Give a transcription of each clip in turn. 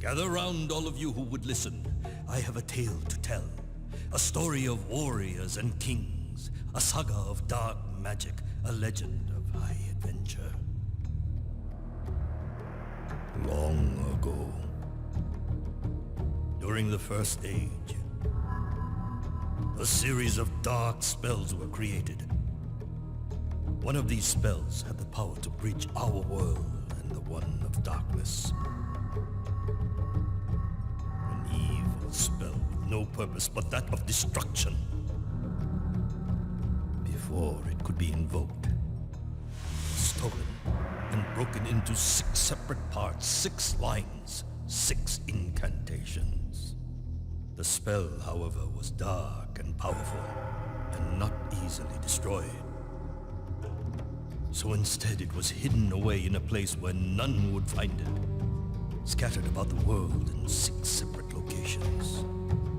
Gather round, all of you who would listen. I have a tale to tell. A story of warriors and kings. A saga of dark magic. A legend of high adventure. Long ago, during the First Age, a series of dark spells were created. One of these spells had the power to breach our world and the one of darkness. An evil spell with no purpose but that of destruction. Before it could be invoked, stolen and broken into 6 separate parts, 6 lines, 6 incantations. The spell, however, was dark and powerful and not easily destroyed. So instead it was hidden away in a place where none would find it, scattered about the world in 6 separate locations,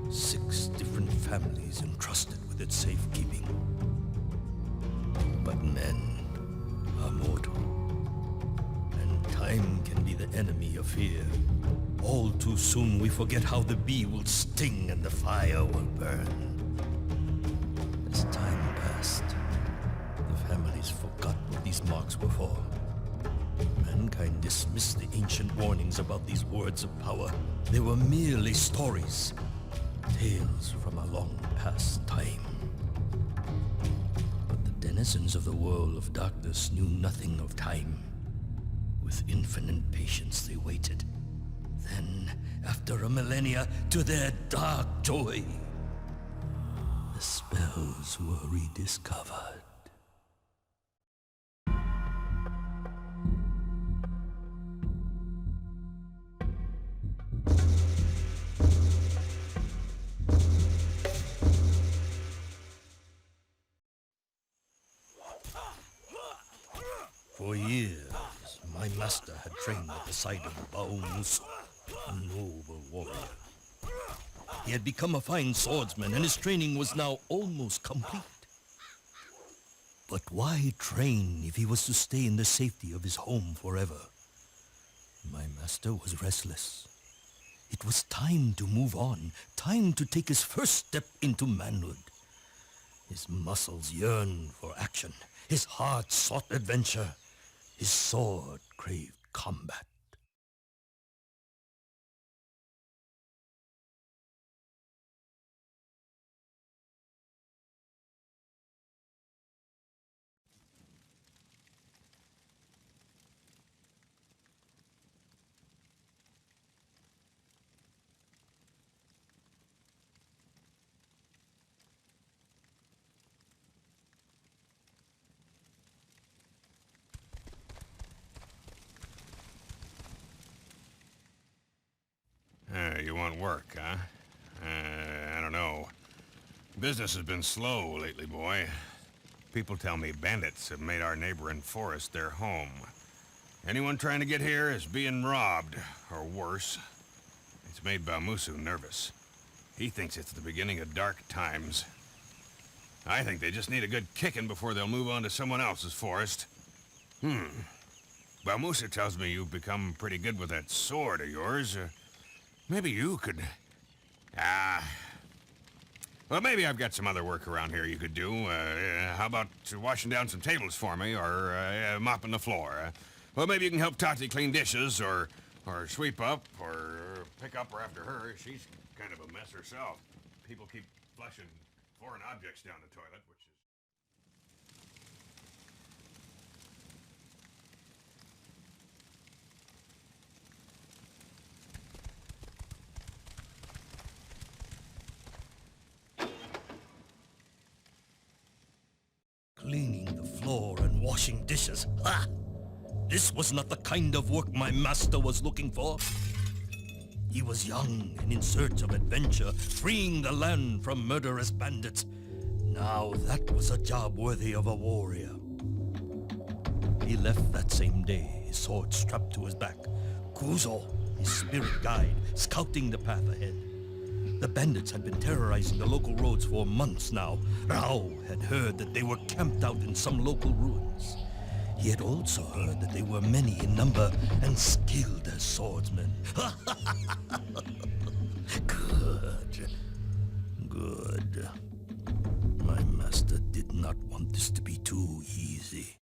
6 different families entrusted with its safekeeping. But men are mortal, and time can be the enemy of fear. All too soon we forget how the bee will sting and the fire will burn. As time passed, the families forgot what these marks were for. Mankind dismissed the ancient warnings about these words of power. They were merely stories, tales from a long past time. But the denizens of the world of darkness knew nothing of time. With infinite patience they waited. Then, after a millennia, to their dark joy, the spells were rediscovered. For years, my master had trained at the side of Baumusu, a noble warrior. He had become a fine swordsman, and his training was now almost complete. But why train if he was to stay in the safety of his home forever? My master was restless. It was time to move on, time to take his first step into manhood. His muscles yearned for action. His heart sought adventure. His sword craved combat. You want work, huh? I don't know. Business has been slow lately, boy. People tell me bandits have made our neighboring forest their home. Anyone trying to get here is being robbed, or worse. It's made Baumusu nervous. He thinks it's the beginning of dark times. I think they just need a good kicking before they'll move on to someone else's forest. Baumusu tells me you've become pretty good with that sword of yours. Maybe you could... Well, maybe I've got some other work around here you could do. How about washing down some tables for me, or mopping the floor? Well, maybe you can help Tati clean dishes, or sweep up, or pick up her after her. She's kind of a mess herself. People keep flushing foreign objects down the toilet, which is... Cleaning the floor and washing dishes. Ha! This was not the kind of work my master was looking for. He was young and in search of adventure, freeing the land from murderous bandits. Now that was a job worthy of a warrior. He left that same day, his sword strapped to his back. Kuzo, his spirit guide, scouting the path ahead. The bandits had been terrorizing the local roads for months now. Rao had heard that they were camped out in some local ruins. He had also heard that they were many in number and skilled as swordsman. Good. Good. My master did not want this to be too easy.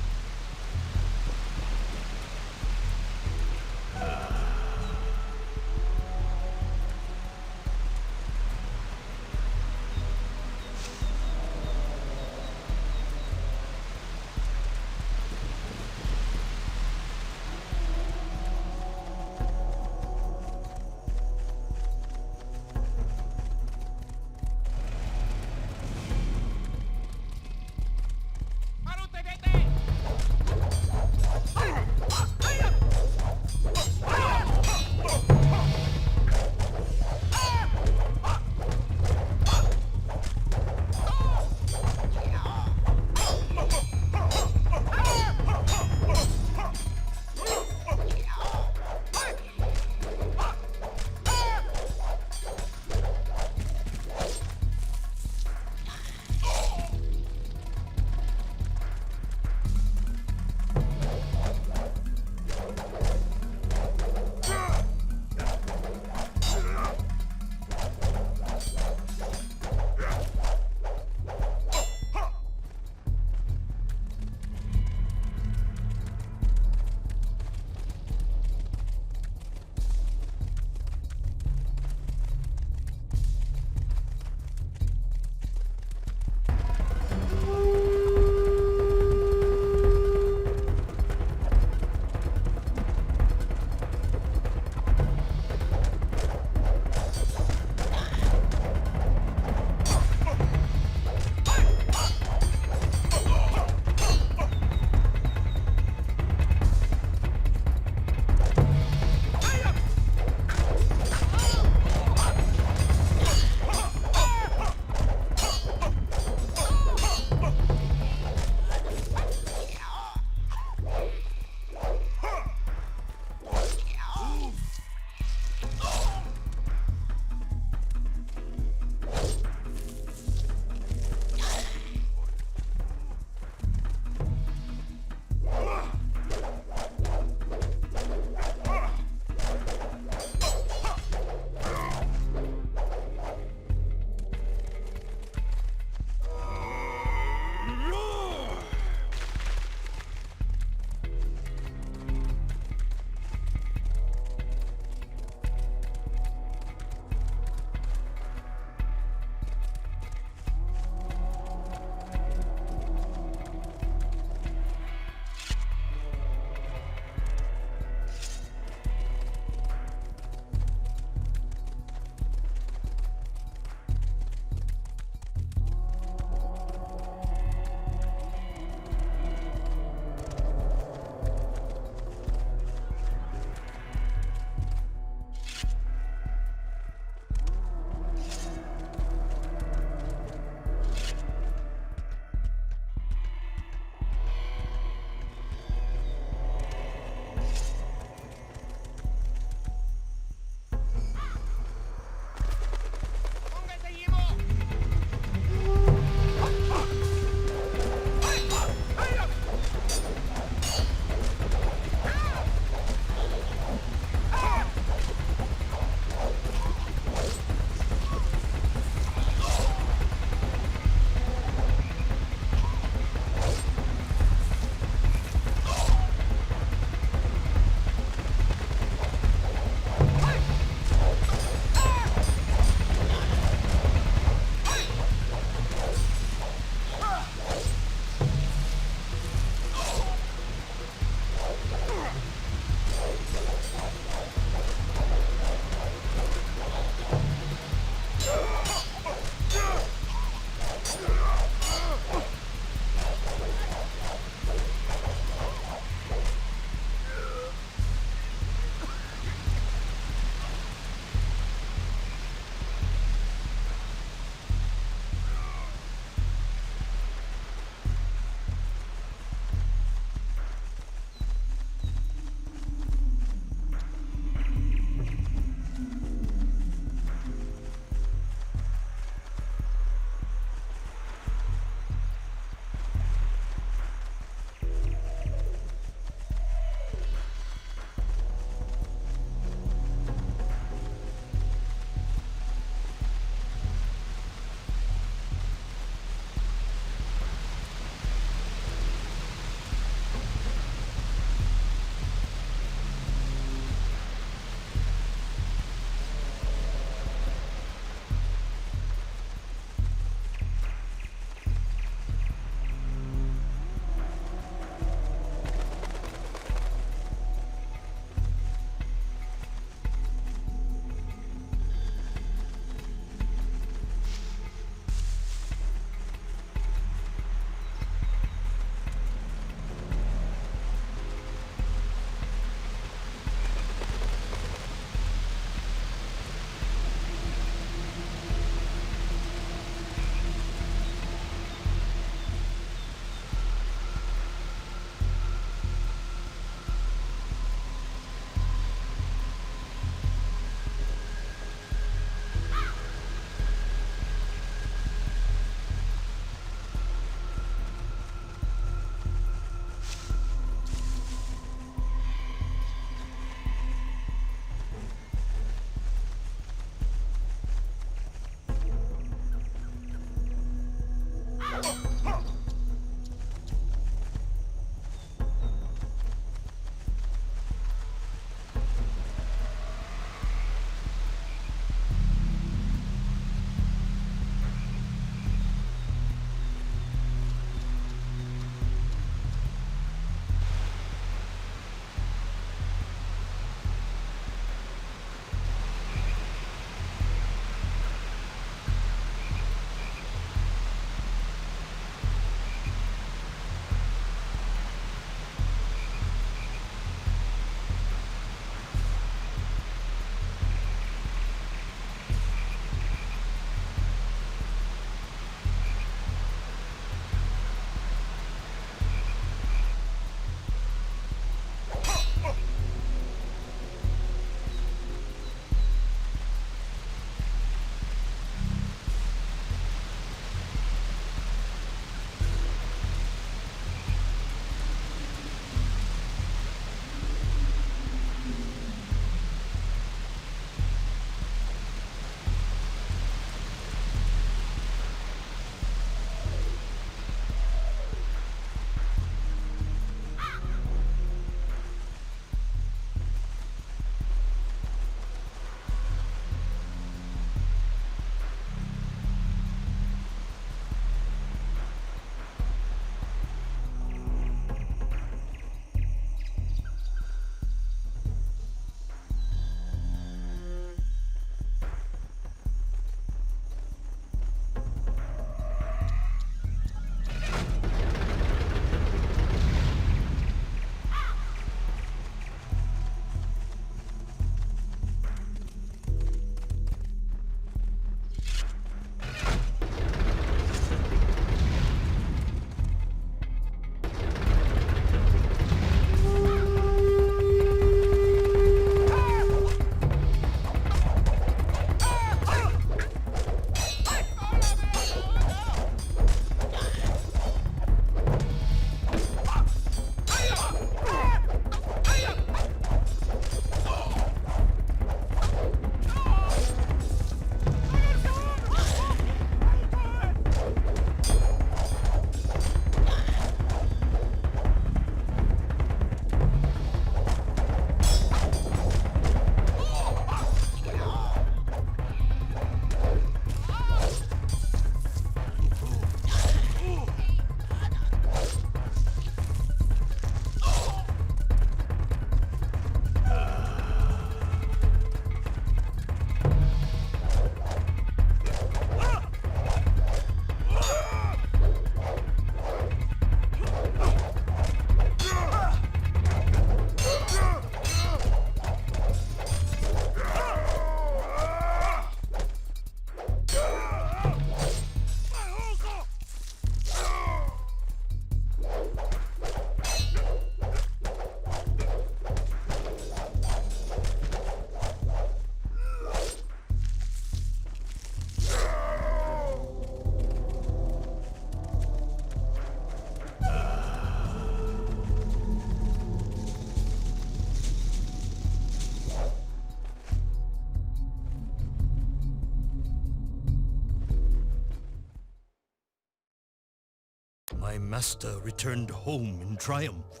my master returned home in triumph.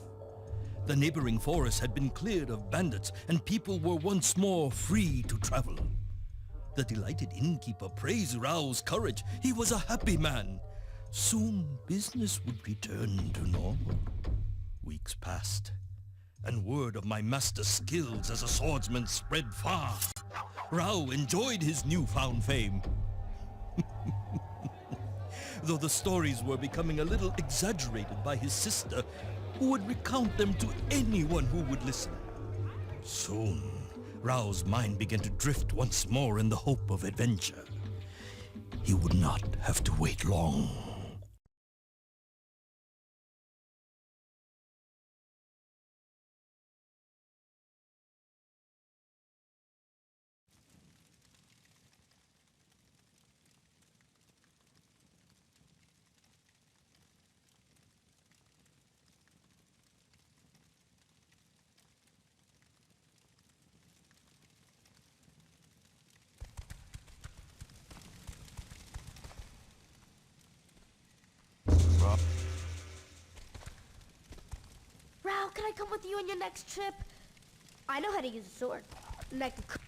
The neighboring forest had been cleared of bandits, and people were once more free to travel. The delighted innkeeper praised Rao's courage. He was a happy man. Soon business would return to normal. Weeks passed, and word of my master's skills as a swordsman spread far. Rao enjoyed his newfound fame. Though the stories were becoming a little exaggerated by his sister, who would recount them to anyone who would listen. Soon, Rao's mind began to drift once more in the hope of adventure. He would not have to wait long. Rao, can I come with you on your next trip? I know how to use a sword. And I can cook.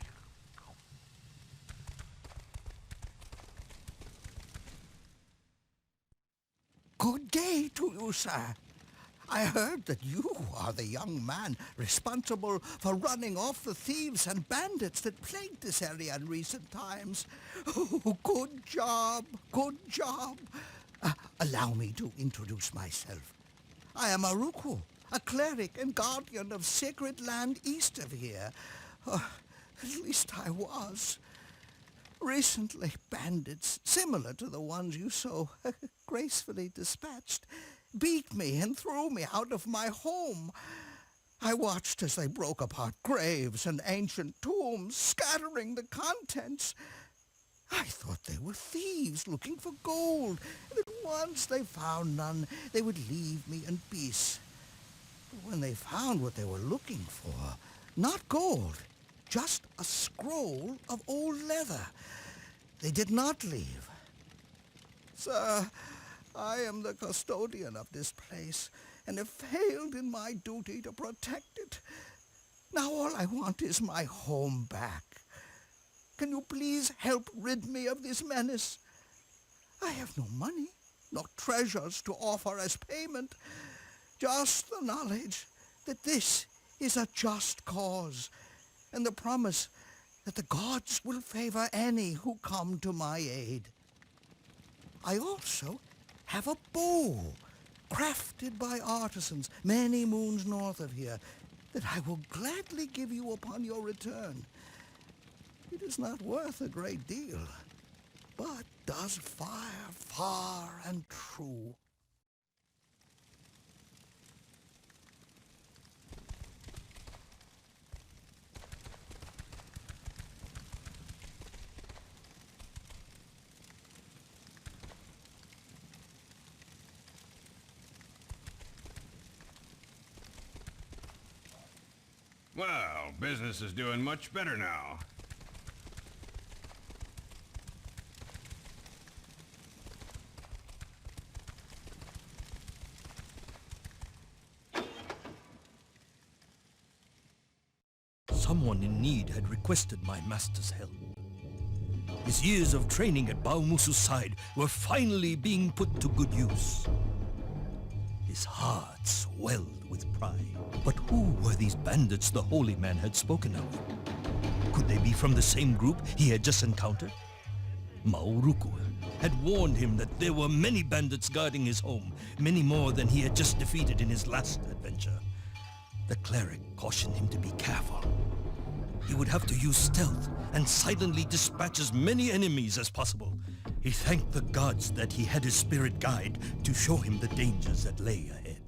Good day to you, sir. I heard that you are the young man responsible for running off the thieves and bandits that plagued this area in recent times. Oh, good job, good job. Allow me to introduce myself. I am Aruku, a cleric and guardian of sacred land east of here. At least I was. Recently, bandits, similar to the ones you so gracefully dispatched, beat me and threw me out of my home. I watched as they broke apart graves and ancient tombs, scattering the contents. I thought they were thieves looking for gold, and that once they found none, they would leave me in peace. But when they found what they were looking for, not gold, just a scroll of old leather, they did not leave. Sir, I am the custodian of this place, and have failed in my duty to protect it. Now all I want is my home back. Can you please help rid me of this menace? I have no money, no treasures to offer as payment, just the knowledge that this is a just cause, and the promise that the gods will favor any who come to my aid. I also have a bow, crafted by artisans many moons north of here, that I will gladly give you upon your return. It is not worth a great deal, but does fire far and true. Well, business is doing much better now. Someone in need had requested my master's help. His years of training at Baumusu's side were finally being put to good use. His heart swelled with pride. But who were these bandits the holy man had spoken of? Could they be from the same group he had just encountered? Mauruku had warned him that there were many bandits guarding his home, many more than he had just defeated in his last adventure. The cleric cautioned him to be careful. He would have to use stealth and silently dispatch as many enemies as possible. He thanked the gods that he had his spirit guide to show him the dangers that lay ahead.